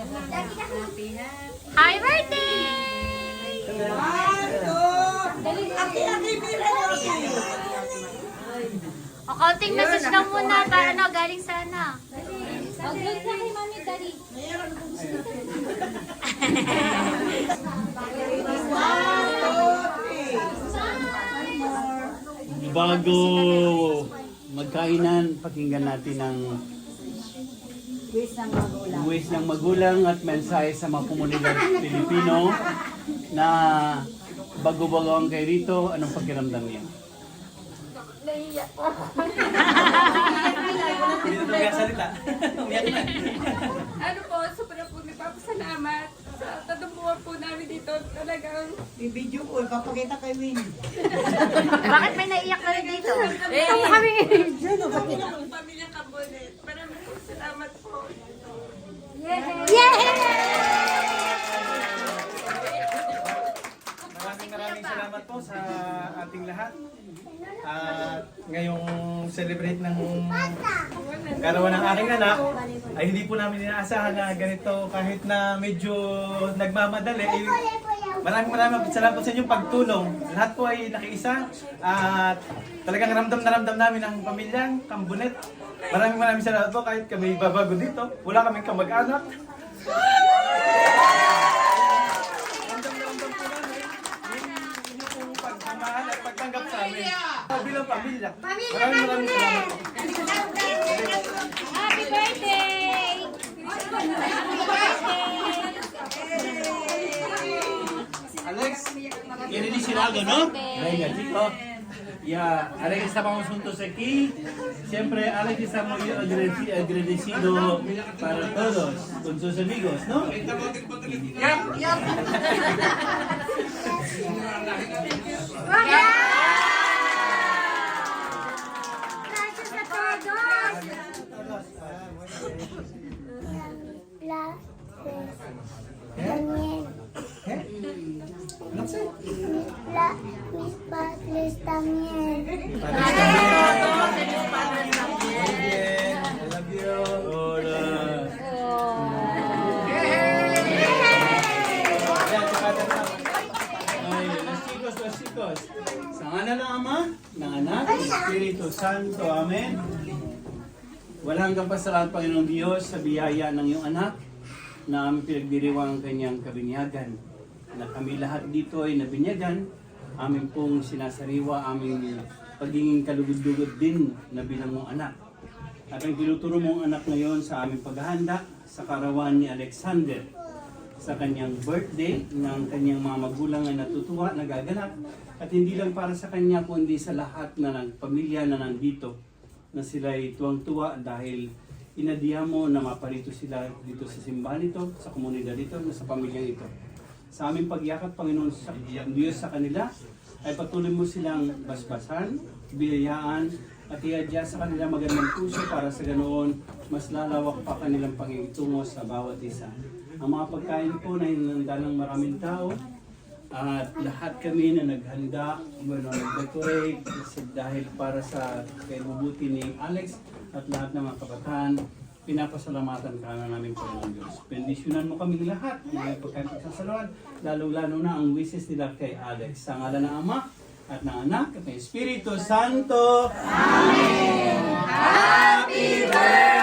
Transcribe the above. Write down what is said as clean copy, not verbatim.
Hi, birthday! O, kaunting message lang muna para na galing sana. Mag-vlog na kay Mami Dari. Bago magkainan, pakinggan natin ang buwis ng magulang at mensahe sa mga komunidad Pilipino na bago-bago ang kayo rito, anong pakiramdam niya? Naiiyak po. Hindi na talaga salita. Umiyak na. Ano po, sobra po nagpapasalamat sa tatumbuhan po namin dito. Talagang I-video ko, ipapakita kay Winnie. Bakit may naiiyak na rin dito? Ito kami. ang pamilya Kabonet. Maraming salamat po. Maraming salamat po sa ating lahat. At ngayong celebrate ng karawan ng aking anak, ay hindi po namin inaasahan na ganito kahit na medyo nagmamadali. Maraming salamat sa inyong pagtulong. Lahat po ay nakiisa at talagang ramdam na ramdam namin ang pamilyang Kambunet. Maraming salamat po kahit kami babago dito. Wala kaming kamag-anak. Ramdam na ramdam po namin yung inyong pagmamahal at pagtanggap sa amin. Bilang pamilya. Maraming salamat po. Happy birthday! Alex, ini sila no? Venga, chicos. Ya, Alex, estamos juntos aquí. Siempre Alex está muy agradecido para todos, con sus amigos, ¿no? Mis padres también. I love you. Hola. Ay, los chicos. Sa ngalan ng Ama, ng Anak, ng Espiritu Santo. Amen. Walang kapasalamat, Panginoong Diyos, sa biyaya ng iyong anak na aming pinagdiriwang ang kanyang kabinyagan. Na kami lahat dito ay nabinyagan, aming pong sinasariwa, aming pagiging kalugod-lugod din na bilang mong anak. At ang tinuturo mong anak ngayon sa aming paghahanda sa karawan ni Alexander sa kanyang birthday ng kanyang mga magulang ay natutuwa, nagaganap. At hindi lang para sa kanya, kundi sa lahat na ng pamilya na nandito na sila ay tuwang-tuwa dahil inadiya mo na maparito sila dito sa simbahan ito, sa komunidad ito, sa pamilyang ito. Sa aming pagyakap, Panginoon sa Diyos sa kanila, ay patuloy mo silang basbasan, biyayaan, at iadya sa kanila magandang puso para sa ganoon, mas lalawak pa kanilang pangitungo sa bawat isa. Ang mga pagkain po na hinanda ng maraming tao, at lahat kami na naghanda, nag-decorate, dahil para sa kaibubuti ni Alex at lahat ng mga kabataan, pinapasalamatan ka na namin po ng Diyos. Bendisyonan mo kami lahat, mga pagkakasaluan, lalo-lalo na ang wishes nila kay Alex. Sa ngalan ng Ama at ng Anak at ng Espiritu Santo. Amen! Happy birthday!